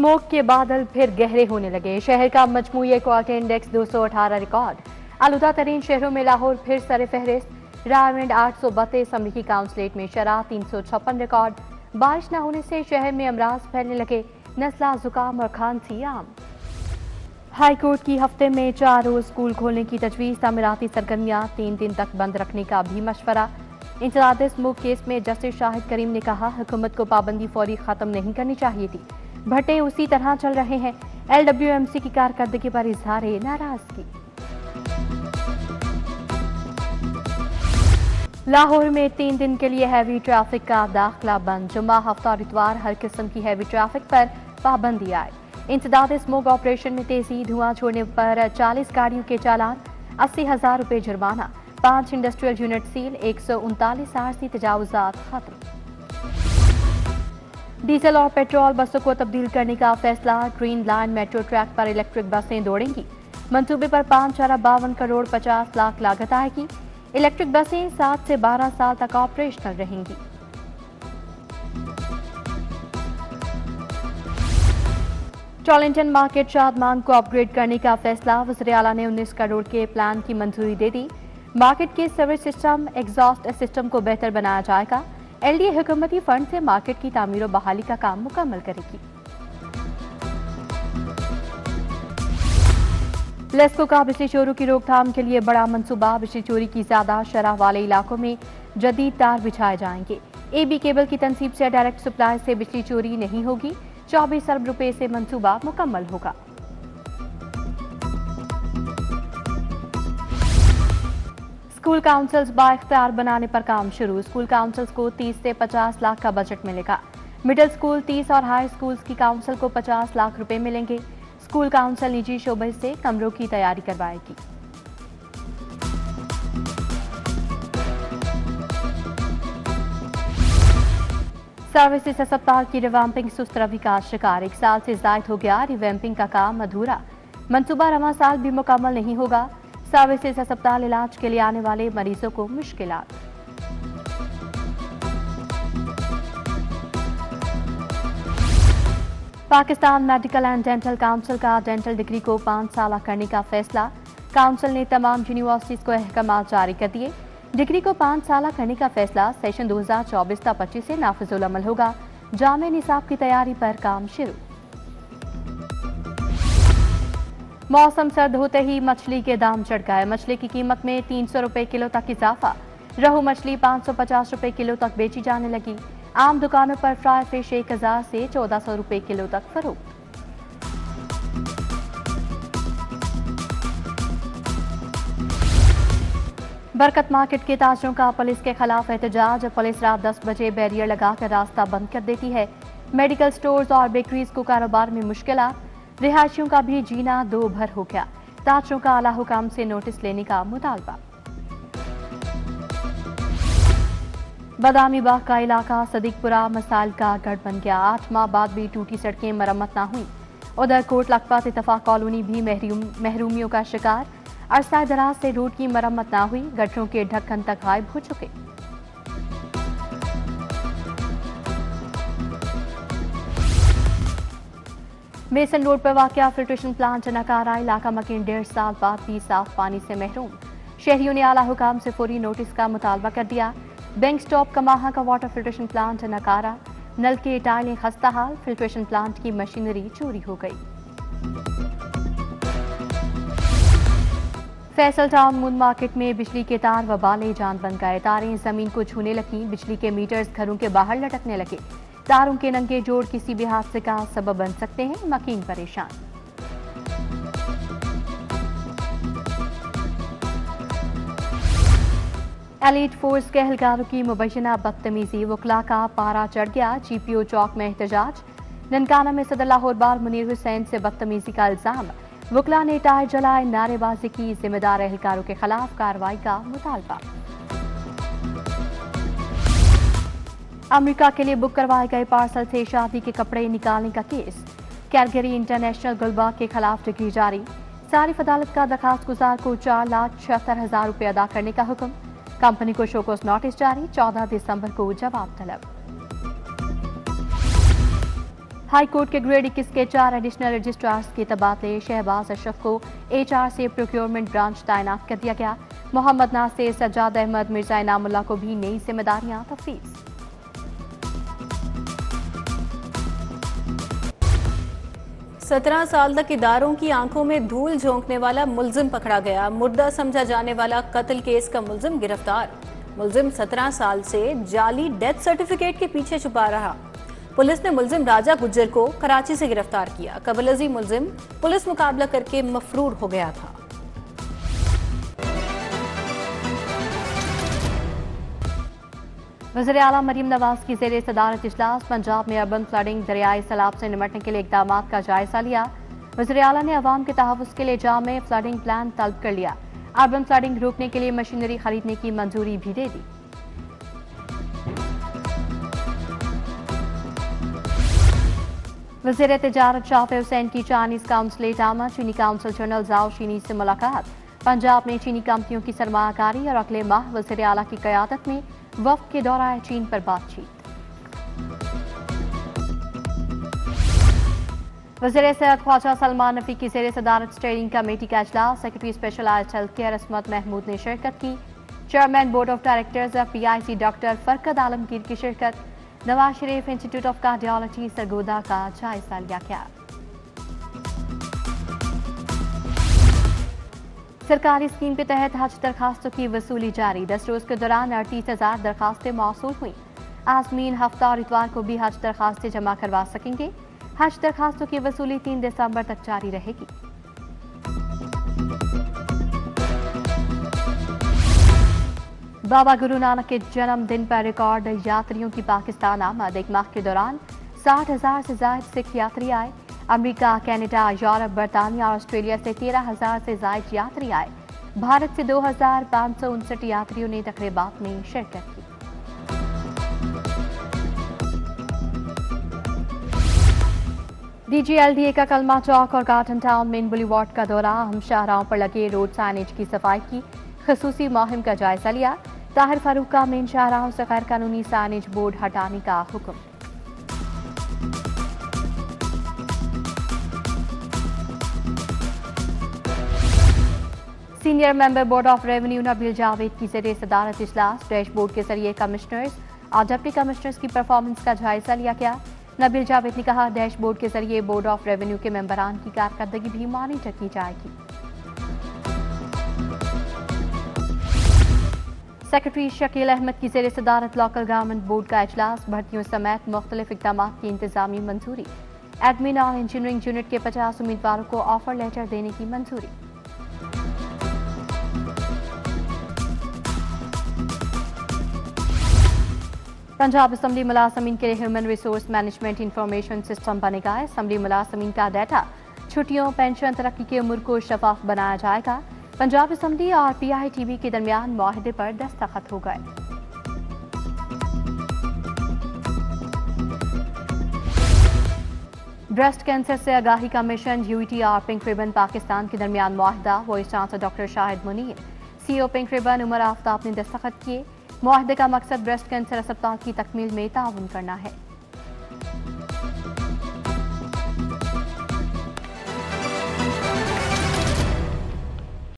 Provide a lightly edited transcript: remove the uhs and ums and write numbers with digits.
Smoke के बादल फिर गहरे होने लगे। शहर का मजमूई क्वालिटी इंडेक्स 218 रिकॉर्ड। आलूदा तरीन शहरों में लाहौर फिर सरफहरिस्त। रायविंड 832, अमरीकी काउंसलेट में शराह 356 रिकॉर्ड। बारिश न होने से शहर में अमराज फैलने लगे। नज़ला, जुकाम और खांसी आम। हाई कोर्ट की हफ्ते में 4 रोज स्कूल खोलने की तजवीज़। तामीराती सरगर्मियां 3 दिन तक बंद रखने का भी मशवरा। इंसदाद स्मोक केस में जस्टिस शाहिद करीम ने कहा, हुकूमत को पाबंदी फौरी खत्म नहीं करनी चाहिए थी। भट्टे उसी तरह चल रहे हैं। LWMC की कारकर्दगी पर इजहार नाराजगी। लाहौर में 3 दिन के लिए हैवी ट्रैफिक का दाखिला बंद। जुम्मा, हफ्ता और इतवार हर किस्म की हैवी ट्रैफिक पर पाबंदी आए। इंसदाद स्मोक ऑपरेशन में तेजी। धुआं छोड़ने पर 40 गाड़ियों के चालान, 80,000 रुपये जुर्माना। 5 इंडस्ट्रियल यूनिट सील, 139 आरसी तजावुजात खत्म। डीजल और पेट्रोल बसों को तब्दील करने का फैसला। ग्रीन लाइन मेट्रो ट्रैक पर इलेक्ट्रिक बसें दौड़ेंगी। मंसूबे पर 552 करोड़ 50 लाख लागत आएगी। इलेक्ट्रिक बसें 7 से 12 साल तक ऑपरेशनल रहेंगी। टॉलिंटन मार्केट शादमान को अपग्रेड करने का फैसला। वज़ीर आला ने 19 करोड़ के प्लान की मंजूरी दे दी। मार्केट के सर्विस सिस्टम, एग्जॉस्ट सिस्टम को बेहतर बनाया जाएगा। LDA हुकूमती फंड से मार्केट की तामीर और बहाली का काम मुकम्मल करेगी। लेस्को का बिजली चोरों की रोकथाम के लिए बड़ा मंसूबा। बिजली चोरी की ज्यादा शरह वाले इलाकों में जदीद तार बिछाए जाएंगे। AB केबल की तनसीब से डायरेक्ट सप्लाई से बिजली चोरी नहीं होगी। 24 अरब रुपए से मंसूबा मुकम्मल होगा। स्कूल काउंसिल्स बाइख्तियार बनाने पर काम शुरू। स्कूल काउंसिल्स को 30 से 50 लाख का बजट मिलेगा। मिडिल स्कूल 30 और हाई स्कूल्स की काउंसिल को 50 लाख रुपए मिलेंगे। स्कूल काउंसिल निजी शोबे से कमरों की तैयारी करवाएगी। सर्विसेज अस्पताल की रिवैम्पिंग सुस्त रवि का शिकार। 1 साल से जायद हो गया, रिवैम्पिंग का काम अधूरा। मंसूबा रवां साल भी मुकम्मल नहीं होगा। सर्विसेज अस्पताल इलाज के लिए आने वाले मरीजों को मुश्किलात। Pakistan medical and dental council का डेंटल डिग्री को 5 साल करने का फैसला। काउंसिल ने तमाम यूनिवर्सिटीज को अहकाम जारी कर दिए। डिग्री को 5 साल करने का फैसला सेशन 2024-25 से नाफिजुल अमल होगा। जामे निसाब की तैयारी पर काम शुरू। मौसम सर्द होते ही मछली के दाम चढ़ गए। मछली की कीमत में 300 रुपए किलो तक इजाफा। रहू मछली 550 रुपए किलो तक बेची जाने लगी। आम दुकानों पर फ्राई फिश 1000 से 1400 रुपए किलो तक फरोख्त। बरकत मार्केट के ताजरों का पुलिस के खिलाफ एहतजाज। पुलिस रात 10 बजे बैरियर लगाकर रास्ता बंद कर देती है। मेडिकल स्टोर्स और बेकरीज को कारोबार में मुश्किलात। रिहायशियों का भी जीना दो भर हो गया। ताजरों का आला हुकाम से नोटिस लेने का मुतालबा। बादामी बाग का इलाका सदीकपुरा मसाइल का गढ़ बन गया। 8 माह बाद भी टूटी सड़कें मरम्मत न हुई। उधर कोट लखपत इत्तफाक कॉलोनी भी महरूमियों का शिकार। अरसा दराज से रोड की मरम्मत न हुई। गटरों के ढक्कन तक गायब हो चुके। मेसन रोड पर वाक़या फिल्ट्रेशन प्लांट नकारा। इलाका मकीन 1.5 साल बाद भी साफ पानी से महरूम। शहरियों ने आला हुकाम से फौरी नोटिस का मुतालबा कर दिया। बैंक स्टॉप कमाहा का वाटर फिल्ट्रेशन प्लांट नकारा। नल के टाइलें खस्ता हाल। फिल्ट्रेशन प्लांट की मशीनरी चोरी हो गई। फैसल टाउन मून मार्केट में बिजली के तार वबाले जान बन गए। तारें जमीन को छूने लगी। बिजली के मीटर्स घरों के बाहर लटकने लगे। तारों के नंगे जोड़ किसी भी हादसे का सबब बन सकते हैं। मकीन परेशान। एलीट फोर्स के एहलकारों की मुबैना बदतमीजी। वकला का पारा चढ़ गया। GPO चौक में एहतजाज। ननकाना में सदर लाहौर बार मुनीर हुसैन से बदतमीजी का इल्जाम। वकला ने टायर जलाए, नारेबाजी की। जिम्मेदार एहलकारों के खिलाफ कार्रवाई का मुतालबा। अमेरिका के लिए बुक करवाए गए पार्सल से शादी के कपड़े निकालने का केस। कैलगरी इंटरनेशनल गुलबाग के खिलाफ डिग्री जारी। सारिफ अदालत का दरखास्त गुजार को 4,76,000 रुपये अदा करने का हुक्म। कंपनी को शोकॉज नोटिस जारी। 14 दिसंबर को जवाब तलब। हाई कोर्ट के ग्रेड 21 के 4 एडिशनल रजिस्ट्रार्स के तबादले। शहबाज अशरफ को HR से प्रोक्योरमेंट ब्रांच तैनात कर दिया गया। मोहम्मद नासिर, सज्जाद अहमद, मिर्जा इनामुल्लाह को भी नई जिम्मेदारियां तफवीज़। 17 साल तक इदारों की आंखों में धूल झोंकने वाला मुलजिम पकड़ा गया। मुर्दा समझा जाने वाला कत्ल केस का मुलजिम गिरफ्तार। मुलजिम 17 साल से जाली डेथ सर्टिफिकेट के पीछे छुपा रहा। पुलिस ने मुलजिम राजा गुज्जर को कराची से गिरफ्तार किया। कबलजी मुलजिम पुलिस मुकाबला करके मफरूर हो गया था। वज़ीर आला मरीम नवाज की ज़ेरे सदारत इजलास। पंजाब में अर्बन फ्लडिंग, दरियाई सैलाब से निपटने के लिए इक़दाम का जायजा लिया। वज़ीर आला ने अवाम के तहफ़्फ़ुज़ के लिए जामे फ्लडिंग प्लान तलब कर लिया। अर्बन फ्लडिंग रोकने के लिए मशीनरी खरीदने की मंजूरी भी दे दी। वज़ीर तिजारत शाफे हुसैन की चाइनीज़ काउंसलेट आमा चीनी काउंसिल जनरल जाओ शीनी से मुलाकात। पंजाब में चीनी कंपनियों की सरमाकारी और अगले माह वज़ीर आला की क़यादत में वफ़द के दौरा चीन पर बातचीत। वज़ीर सेहत ख्वाजा सलमान नफ़ी की ज़ेरे सदारत स्टीयरिंग कमेटी का इजलास। सेक्रेटरी स्पेशलाइज्ड हेल्थ केयर असमत महमूद ने शिरकत की। Chairman board of directors of PIC doctor Farhat Alamgir की शिरकत। Nawaz Sharif institute of cardiology Sargodha का जायजा लिया गया। सरकारी स्कीम के तहत हज दरखास्तों की वसूली जारी। 10 रोज के दौरान 38,000 दरखास्तें मौसूल हुई। आज़मीन हफ्ता और इतवार को भी हज दरखास्तें जमा करवा सकेंगे। हज दरखास्तों की वसूली 3 दिसंबर तक जारी रहेगी। बाबा गुरु नानक के जन्मदिन पर रिकॉर्ड यात्रियों की पाकिस्तान आमद। एक माह के दौरान 60,000 से ज्यादा सिख यात्री आए। अमेरिका, कनाडा, यूरोप, बरतानिया और ऑस्ट्रेलिया से 13,000 से ज्यादा यात्री आए। भारत से 2,559 यात्रियों ने तकरीबात में शिरकत की। DGLDA का कलमा चौक और गार्डन टाउन मेन बुलीवार्ड का दौरा। अहम शाहराहों पर लगे रोड साइनेज की सफाई की खसूसी मुहिम का जायजा लिया। ताहिर फारूक का मेन शाहराहों से गैर कानूनी साइनेज बोर्ड हटाने का हुक्म। Senior member board of revenue Nabeel Javed की ज़ेरे सदारत इजलास। डैशबोर्ड के जरिए कमिश्नर्स और डिप्टी कमिश्नर्स की परफॉर्मेंस का जायजा लिया गया। नबील जावेद ने कहा, डैशबोर्ड के जरिए बोर्ड ऑफ रेवेन्यू के मेंबरान की कारकर्दगी भी मॉनिटर की जाएगी। सेक्रेटरी शकील अहमद की ज़ेरे सदारत लोकल गवर्नमेंट बोर्ड का इजलास। भर्तियों समेत मुख्तलिफ इक़दाम की इंतजामी मंजूरी। एडमिन और इंजीनियरिंग यूनिट के 50 उम्मीदवारों को ऑफर लेटर देने की मंजूरी। पंजाब असम्बली मुलाजमीन के लिए human resource management information system बनेगा। असम्बली मुलाजमीन का डाटा, छुट्टियों, पेंशन, तरक्की के उम्र को शफाफ बनाया जाएगा। पंजाब असम्बली और PITB के दरमियान मुआहदे पर दस्तखत हो गए। ब्रेस्ट कैंसर से आगाही का मिशन। UET और पिंक रिबन पाकिस्तान के दरमियान मुआहदा। Vice chancellor doctor Shahid Munir, CEO pink ribbon Umar Aftab ने दस्तखत किए। मुआहदे का मकसद ब्रेस्ट कैंसर अस्पताल की तकमील में ताउन करना है।